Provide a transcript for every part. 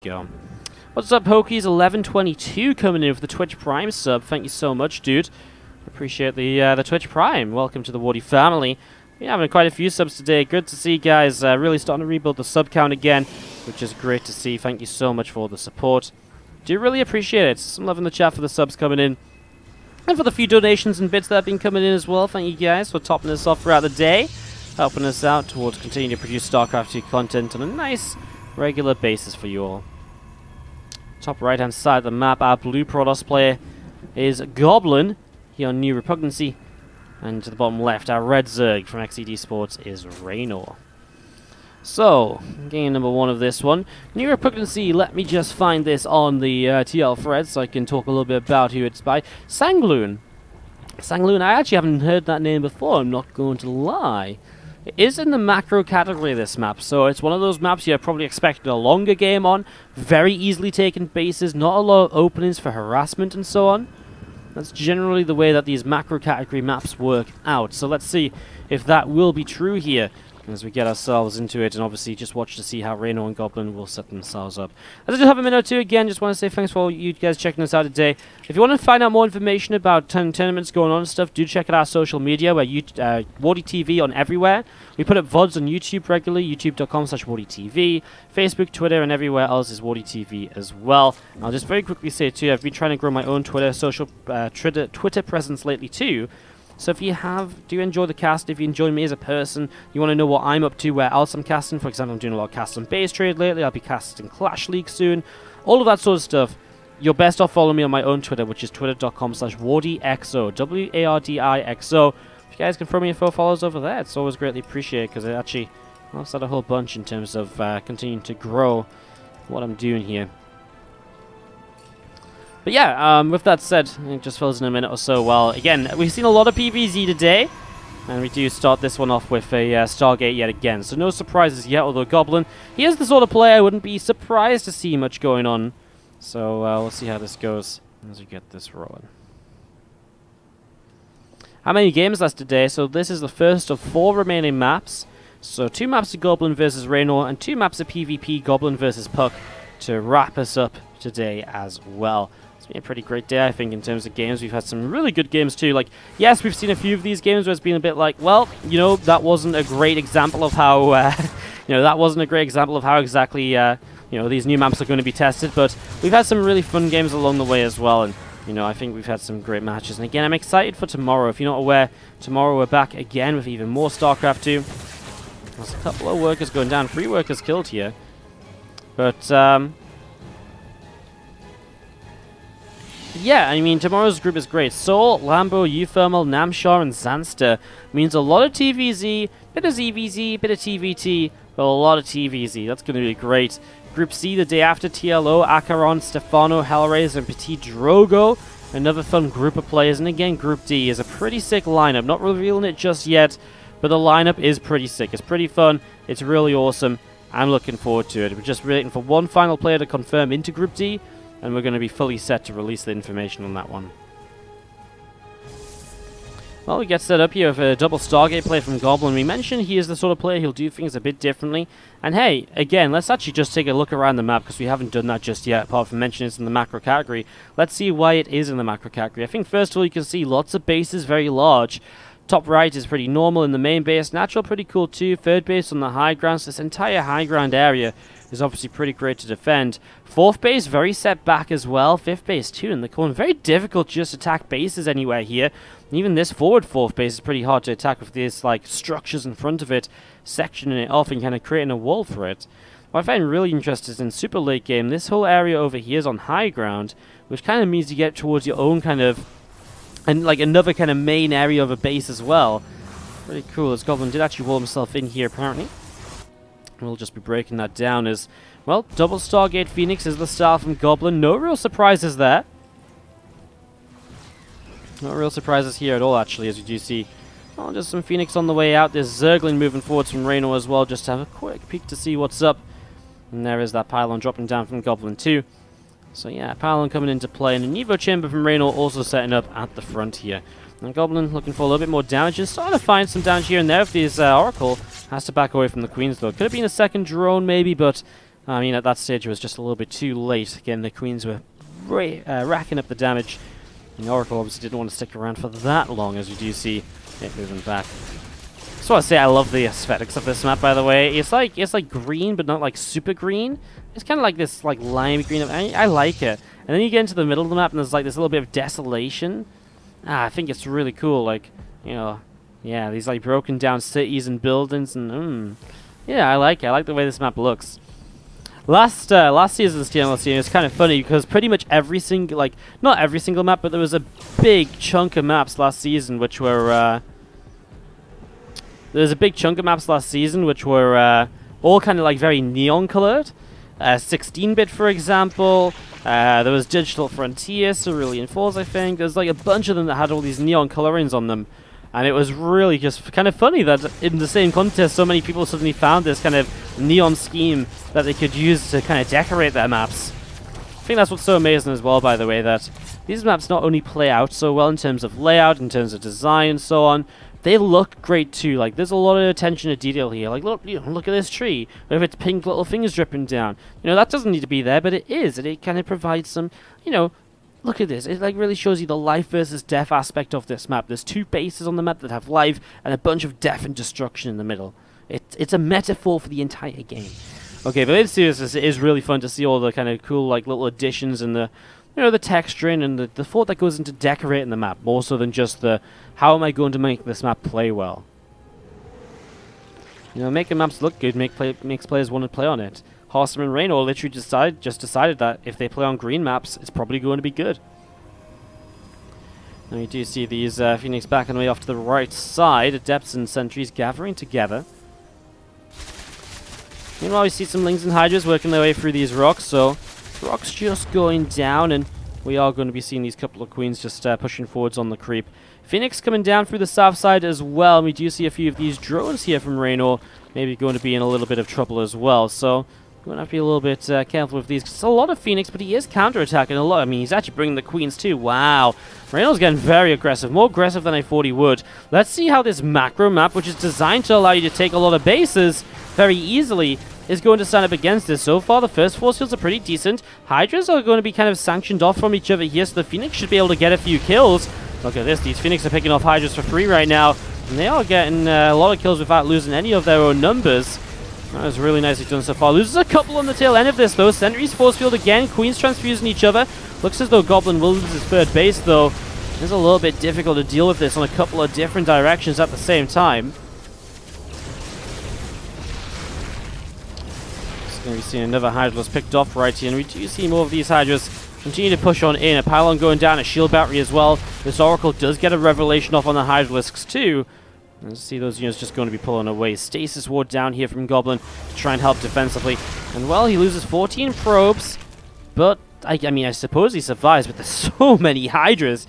Go. What's up, Hokies? 1122 coming in with the Twitch Prime sub. Thank you so much, dude. Appreciate the Twitch Prime. Welcome to the Wardy family. We're having quite a few subs today. Good to see, guys. Really starting to rebuild the sub count again, which is great to see. Thank you so much for the support. Do really appreciate it. Some love in the chat for the subs coming in. And for the few donations and bits that have been coming in as well. Thank you guys for topping us off throughout the day. Helping us out towards continuing to produce StarCraft 2 content on a nice regular basis for you all. Top right hand side of the map, our blue Protoss player is Goblin here on New Repugnancy. And to the bottom left, our red Zerg from XED Sports is Reynor. So, game number one of this one. New Repugnancy, let me just find this on the TL thread so I can talk a little bit about who it's by. Sangloon. Sangloon, I actually haven't heard that name before, I'm not going to lie. It is in the macro category, this map, so it's one of those maps you're probably expecting a longer game on, very easily taken bases, not a lot of openings for harassment and so on. That's generally the way that these macro category maps work out, so let's see if that will be true here as we get ourselves into it, and obviously just watch to see how Reynor and Goblin will set themselves up. As I just have a minute or two, again, just want to say thanks for all you guys checking us out today. If you want to find out more information about tournaments going on and stuff, do check out our social media, where WardiTV on everywhere. We put up VODs on YouTube regularly, youtube.com/WardiTV, Facebook, Twitter, and everywhere else is WardiTV as well. And I'll just very quickly say too, I've been trying to grow my own Twitter presence lately too. So if you do enjoy the cast, if you enjoy me as a person, you want to know what I'm up to, where else I'm casting. For example, I'm doing a lot of casts on base trade lately. I'll be casting Clash League soon. All of that sort of stuff. You're best off following me on my own Twitter, which is twitter.com/WardiXO. WARDIXO. If you guys can throw me a few follows over there, it's always greatly appreciated, because it actually helps out a whole bunch in terms of continuing to grow what I'm doing here. But yeah, with that said, it just fills in a minute or so. Well, again, we've seen a lot of PvZ today, and we do start this one off with a Stargate yet again. So no surprises yet, although Goblin, he is the sort of player I wouldn't be surprised to see much going on. So we'll see how this goes as we get this rolling. How many games left today? So this is the first of 4 remaining maps. So 2 maps of Goblin versus Reynor, and 2 maps of PvP, Goblin versus Puck, to wrap us up today as well. It's been a pretty great day, I think, in terms of games. We've had some really good games too. Like, yes, we've seen a few of these games where it's been a bit like, well, you know, that wasn't a great example of how, that wasn't a great example of how exactly, these new maps are going to be tested. But we've had some really fun games along the way as well, and I think we've had some great matches. And again, I'm excited for tomorrow. If you're not aware, tomorrow we're back again with even more StarCraft 2. There's a couple of workers going down, 3 workers killed here, but yeah, I mean, tomorrow's group is great. Sol, Lambo, Uthermal, Namshar, and Zanster. Means a lot of TVZ, bit of ZvZ, bit of TVT, but a lot of TVZ. That's going to be great. Group C, the day after, TLO, Acheron, Stefano, Hellraiser, and Petit Drogo. Another fun group of players. And again, Group D is a pretty sick lineup. Not revealing it just yet, but the lineup is pretty sick. It's pretty fun. It's really awesome. I'm looking forward to it. We're just waiting for one final player to confirm into Group D, and we're going to be fully set to release the information on that one. Well, we get set up here with a double Stargate play from Goblin. We mentioned he is the sort of player who'll do things a bit differently. And hey, again, let's actually just take a look around the map, because we haven't done that just yet, apart from mentioning it's in the macro category. Let's see why it is in the macro category. I think first of all, you can see lots of bases, very large. Top right is pretty normal in the main base. Natural, pretty cool too. Third base on the high ground. So this entire high ground area is obviously pretty great to defend. 4th base, very set back as well. 5th base too in the corner. Very difficult to just attack bases anywhere here. And even this forward 4th base is pretty hard to attack with these like structures in front of it, sectioning it off and kind of creating a wall for it. What I find really interesting is in super late game, this whole area over here is on high ground, which kind of means you get towards your own kind of, and like another kind of main area of a base as well. Pretty cool, as Goblin did actually wall himself in here apparently. We'll just be breaking that down as, well, double Stargate Phoenix is the style from Goblin. No real surprises there. No real surprises here at all, actually, as you do see. Oh, just some Phoenix on the way out. There's Zerglin moving forwards from Reynor as well, just to have a quick peek to see what's up. And there is that pylon dropping down from Goblin too. So yeah, pylon coming into play, and a Nevo Chamber from Reynor also setting up at the front here. And Goblin looking for a little bit more damage. Just starting to find some damage here and there with his Oracle. Has to back away from the Queens though. Could have been a second drone maybe, but I mean, at that stage it was just a little bit too late. Again, the queens were racking up the damage. And the Oracle obviously didn't want to stick around for that long, as you do see it moving back. Just want to say I love the aesthetics of this map, by the way. It's like green, but not like super green. It's kind of like this like lime green. I like it. And then you get into the middle of the map, and there's like this little bit of desolation. I think it's really cool. Like, you know, yeah, these like broken down cities and buildings, and yeah, I like it. I like the way this map looks. Last season's TMLC, it's kind of funny because pretty much every single, like, not every single map, but there was a big chunk of maps last season which were, all kind of like very neon colored. 16-bit, for example. There was Digital Frontier, Cerulean Falls, I think. There's like a bunch of them that had all these neon colorings on them. And it was really just kind of funny that in the same contest, so many people suddenly found this kind of neon scheme that they could use to kind of decorate their maps. I think that's what's so amazing as well, by the way, that these maps not only play out so well in terms of layout, in terms of design and so on, they look great too. Like, there's a lot of attention to detail here. Like, look at this tree. If it's pink little things dripping down. You know, that doesn't need to be there, but it is. And it kind of provides some, you know, look at this. It like really shows you the life versus death aspect of this map. There's two bases on the map that have life and a bunch of death and destruction in the middle. It's a metaphor for the entire game. Okay, but in seriousness, it is really fun to see all the kind of cool like little additions and the, you know, the texturing and the thought that goes into decorating the map, more so than just the how am I going to make this map play well. You know, making maps look good makes players want to play on it. Horseman and Reynor literally just decided that if they play on green maps, it's probably going to be good. Now you do see these Phoenix back on the way off to the right side. Adepts and sentries gathering together. Meanwhile, we see some Lings and Hydras working their way through these rocks, so rocks just going down, and we are going to be seeing these couple of queens just pushing forwards on the creep. Phoenix coming down through the south side as well, and we do see a few of these drones here from Reynor, maybe going to be in a little bit of trouble as well, so we're going to have to be a little bit careful with these. It's a lot of Phoenix, but he is counter-attacking a lot. I mean, he's actually bringing the queens too. Wow. Reynor's getting very aggressive, more aggressive than I thought he would. Let's see how this macro map, which is designed to allow you to take a lot of bases very easily, is going to stand up against this. So far, the first force fields are pretty decent. Hydras are going to be kind of sanctioned off from each other here, so the Phoenix should be able to get a few kills. Look at this. These Phoenix are picking off Hydras for free right now, and they are getting a lot of kills without losing any of their own numbers. That was really nicely done so far. Loses a couple on the tail end of this, though. Sentry's force field again. Queens transfusing each other. Looks as though Goblin will lose his third base, though. It's a little bit difficult to deal with this on a couple of different directions at the same time. Just going to be seeing another Hydras picked off right here, and we do see more of these Hydras continue to push on in. A pylon going down, a shield battery as well. This Oracle does get a revelation off on the Hydralisks too. Let's see those units just going to be pulling away. Stasis ward down here from Goblin to try and help defensively. And well, he loses 14 probes, but I mean, I suppose he survives, but there's so many Hydras.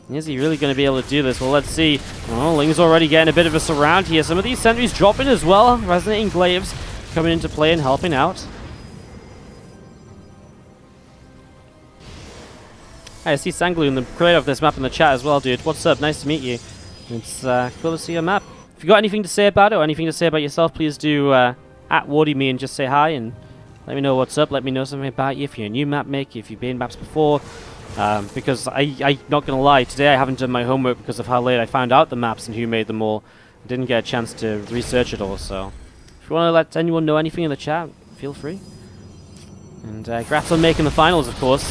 Is he really going to be able to do this? Well, let's see. Oh, Ling's already getting a bit of a surround here. Some of these sentries dropping as well. Resonating glaives coming into play and helping out. I see Sangloon, the creator of this map, in the chat as well, dude. What's up? Nice to meet you. It's cool to see your map. If you got anything to say about it or anything to say about yourself, please do at WardiTV and just say hi and let me know what's up. Let me know something about you. If you're a new map maker, if you've been maps before. Because I'm not going to lie, today I haven't done my homework because of how late I found out the maps and who made them all. I didn't get a chance to research it all, so if you want to let anyone know anything in the chat, feel free. And congrats on making the finals, of course.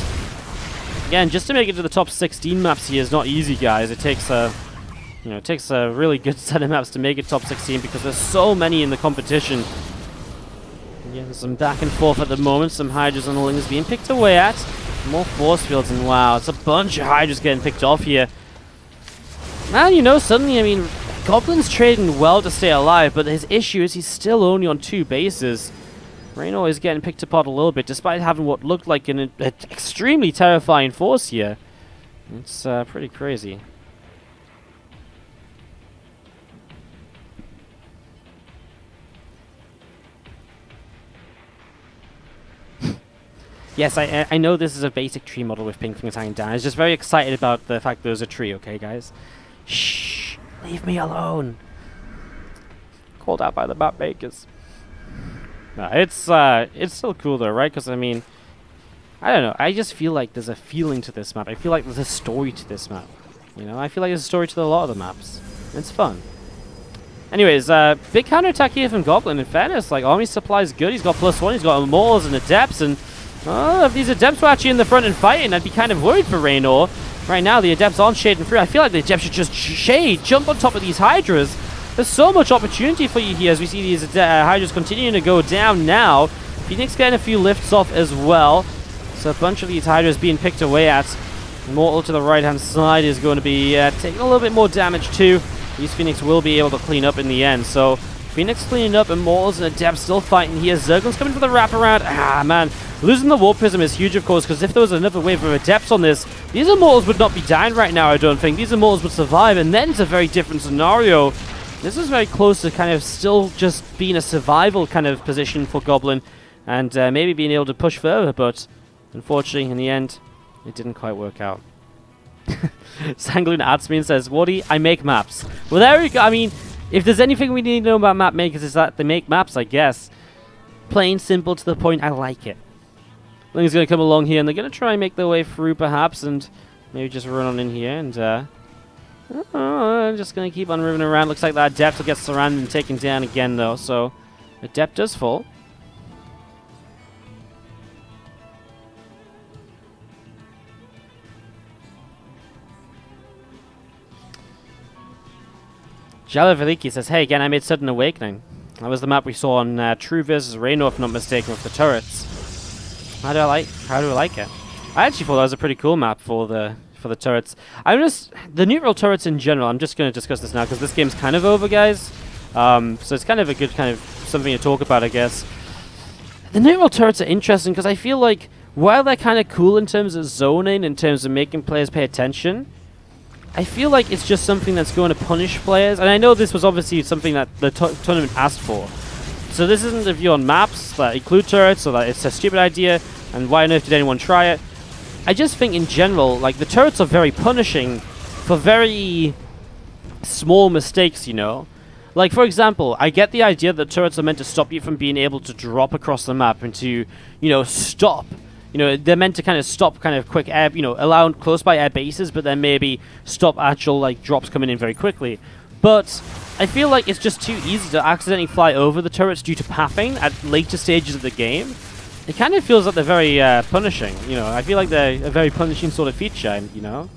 Again, just to make it to the top 16 maps here is not easy, guys. It takes a really good set of maps to make it top 16 because there's so many in the competition. Yeah, there's some back and forth at the moment. Some Hydras and Lings being picked away at. More force fields, and wow, it's a bunch of Hydras getting picked off here. Man, you know, suddenly, I mean, Goblin's trading well to stay alive, but his issue is he's still only on 2 bases. Reynor is getting picked apart a little bit, despite having what looked like an extremely terrifying force here. It's pretty crazy. Yes, I know this is a basic tree model with pink things hanging down. I was just very excited about the fact there's a tree, okay, guys? Shh! Leave me alone! Called out by the map makers. No, it's still cool though, right? Because I mean, I don't know. I just feel like there's a feeling to this map. I feel like there's a story to this map. You know, I feel like there's a story to a lot of the maps. It's fun. Anyways, big counterattack here from Goblin. In fairness, like, army supply is good. He's got +1. He's got Immortals and Adepts. And if these Adepts were actually in the front and fighting, I'd be kind of worried for Reynor. Right now, the Adepts aren't shading through. I feel like the Adepts should just shade, jump on top of these Hydras. There's so much opportunity for you here as we see these Hydras continuing to go down now. Phoenix getting a few lifts off as well. So a bunch of these Hydras being picked away at. Immortal to the right-hand side is going to be taking a little bit more damage too. These Phoenix will be able to clean up in the end. So Phoenix cleaning up, Immortals and Adepts still fighting here. Zerglin's coming for the wraparound. Ah, man. Losing the Warp Prism is huge, of course, because if there was another wave of Adepts on this, these Immortals would not be dying right now, I don't think. These Immortals would survive, and then it's a very different scenario. This is very close to kind of still just being a survival kind of position for Goblin, and maybe being able to push further, but unfortunately, in the end, it didn't quite work out. Sangloon adds me and says, Wardy, I make maps. Well, there we go. I mean, if there's anything we need to know about map makers, is that they make maps, I guess. Plain, simple, to the point. I like it. Thing's going to come along here, and they're going to try and make their way through, perhaps, and maybe just run on in here, and I'm just going to keep on moving around. Looks like that Adept will get surrounded and taken down again, though, so Adept does fall. Jalavaliki says, hey, again, I made Sudden Awakening. That was the map we saw on True vs. Reynor, if not mistaken, with the turrets. How do I like it? I actually thought that was a pretty cool map for the turrets. The neutral turrets in general, I'm just going to discuss this now because this game's kind of over, guys. So it's kind of a good kind of something to talk about, I guess. The neutral turrets are interesting because I feel like while they're kind of cool in terms of zoning, in terms of making players pay attention, I feel like it's just something that's going to punish players. And I know this was obviously something that the tournament asked for. So this isn't a view on maps that include turrets, so that it's a stupid idea, and why on earth did anyone try it? I just think in general, like, the turrets are very punishing for very small mistakes, you know? Like, for example, I get the idea that turrets are meant to stop you from being able to drop across the map and to, you know, stop. You know, they're meant to kind of stop kind of quick air, you know, allow close by air bases, but then maybe stop actual, like, drops coming in very quickly. But I feel like it's just too easy to accidentally fly over the turrets due to pathing at later stages of the game. It kind of feels like they're very punishing, you know. I feel like they're a very punishing sort of feature, you know.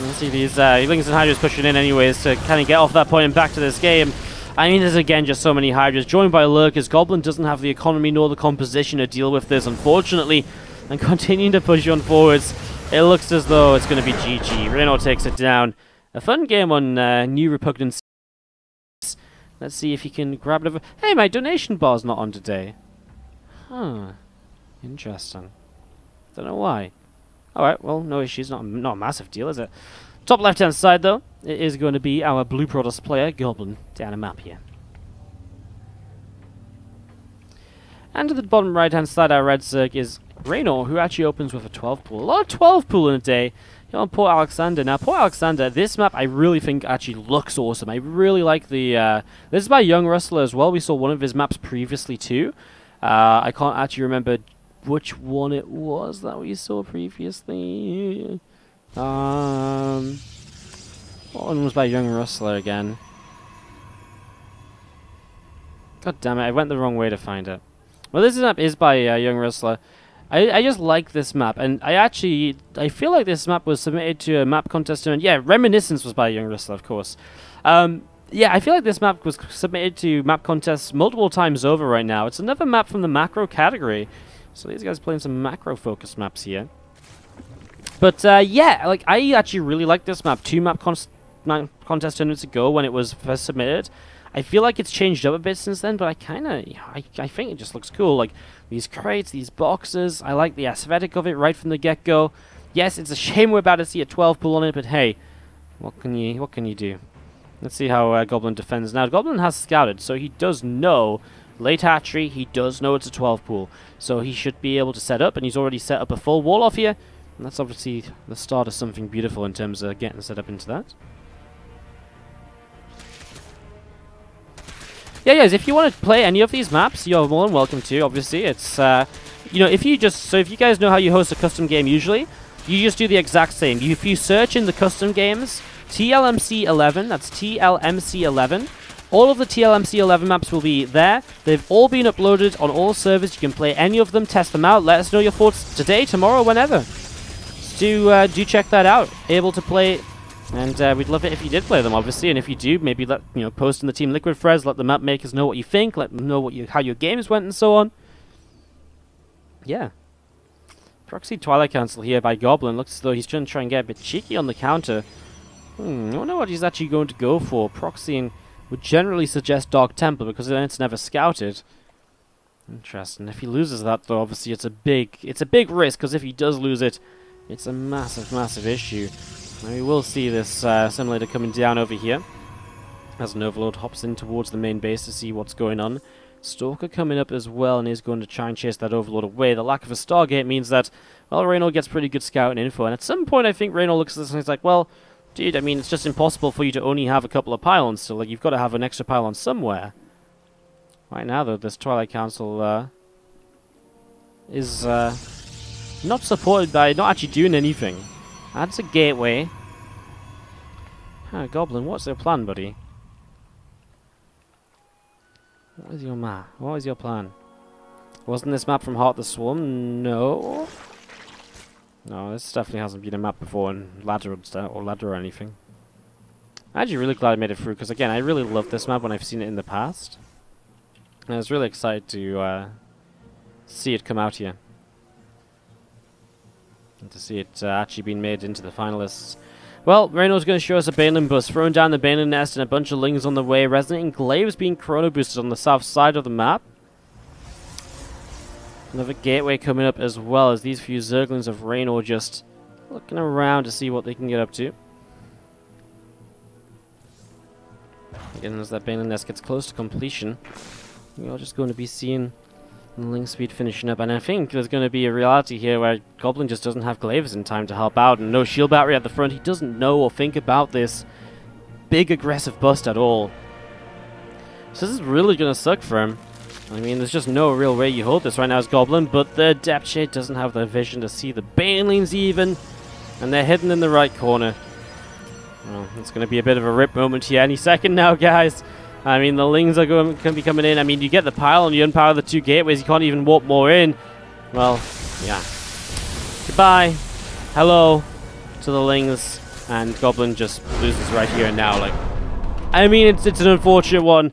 Let's see these Lings and Hydras pushing in anyways to kind of get off that point and back to this game. I mean, there's again just so many Hydras joined by Lurkers. Goblin doesn't have the economy nor the composition to deal with this, unfortunately. And continuing to push on forwards, it looks as though it's going to be GG. Reynor takes it down. A fun game on New Repugnance. Let's see if he can grab it. Hey, my donation bar's not on today. Huh. Interesting. Don't know why. Alright, well, no issues. Not a massive deal, is it? Top left-hand side, though, it is going to be our Blue Protoss player, Goblin, down a map here. And to the bottom right-hand side, our red Zerg is Reynor, who actually opens with a 12 pool. A lot of 12 pool in a day. Here on Port Alexander. Now, Port Alexander, this map I really think actually looks awesome. I really like the... this is by Young Rustler as well. We saw one of his maps previously too. I can't actually remember which one it was that we saw previously. What one was by Young Rustler again? God damn it, I went the wrong way to find it. Well, this map is by Young Rustler. I just like this map, and I feel like this map was submitted to a map contest, and yeah, Reminiscence was by Young Rustler, of course. Yeah, I feel like this map was submitted to map contests multiple times over right now. It's another map from the macro category, so these guys playing some macro-focused maps here. But yeah, like I actually really like this map. Two map contest tournaments ago when it was first submitted. I feel like it's changed up a bit since then, but I think it just looks cool. Like these crates, these boxes. I like the aesthetic of it right from the get-go. Yes, it's a shame we're about to see a 12 pool on it, but hey, what can you do? Let's see how Goblin defends. Now, Goblin has scouted, so he does know late hatchery. He does know it's a 12 pool, so he should be able to set up, and he's already set up a full wall off here. And that's obviously the start of something beautiful in terms of getting set up into that. yeah, guys, if you want to play any of these maps, you're more than welcome to. Obviously, it's you know, if you guys know how you host a custom game usually, you just do the exact same. If you search in the custom games, TLMC11, that's TLMC11. All of the TLMC11 maps will be there. They've all been uploaded on all servers. You can play any of them, test them out. Let us know your thoughts today, tomorrow, whenever. Do check that out. Able to play, and we'd love it if you did play them, obviously. And if you do, maybe post in the Team Liquid threads. Let the map makers know what you think. Let them know how your games went and so on. Yeah. Proxy Twilight Council here by Goblin. Looks as though he's trying to try and get a bit cheeky on the counter. I don't know what he's actually going to go for. Proxying would generally suggest Dark Temple because then it's never scouted. Interesting. If he loses that, though, obviously it's a big risk, because if he does lose it, it's a massive issue. And we will see this simulator coming down over here as an Overlord hops in towards the main base to see what's going on. Stalker coming up as well, and is going to try and chase that Overlord away. The lack of a Stargate means that, well, Reynor gets pretty good scouting info, and at some point I think Reynor looks at this and he's like, well, dude, I mean, it's just impossible for you to only have a couple of pylons, so like, you've got to have an extra pylon somewhere. Right now, though, this Twilight Council is not supported by, not actually doing anything. That's a gateway. Goblin, what's their plan, buddy? What is your map? What is your plan? Wasn't this map from Heart of the Swarm? No. No, this definitely hasn't been a map before in ladder or anything. I'm actually really glad I made it through, because again, I really love this map when I've seen it in the past. And I was really excited to see it come out here. And to see it actually being made into the finalists. Well, Reynor's going to show us a Baneling bus, throwing down the Baneling nest and a bunch of lings on the way. Resonating Glaives being chrono boosted on the south side of the map. Another gateway coming up as well, as these few Zerglings of Reynor just looking around to see what they can get up to. Again, as that Baneling nest gets close to completion, we're just going to be seeing Ling Speed finishing up, and I think there's going to be a reality here where Goblin just doesn't have Glaives in time to help out, and no shield battery at the front. He doesn't know or think about this big aggressive bust at all. So this is really going to suck for him. I mean, there's just no real way you hold this right now as Goblin, but the Depth Shade doesn't have the vision to see the Banelings even, and they're hidden in the right corner. Well, it's going to be a bit of a rip moment here any second now, guys. I mean, the Lings are going to be coming in. I mean, you get the pylon, you unpower the two gateways, you can't even warp more in. Well, yeah. Goodbye. Hello to the Lings. And Goblin just loses right here and now. Like, I mean, it's an unfortunate one.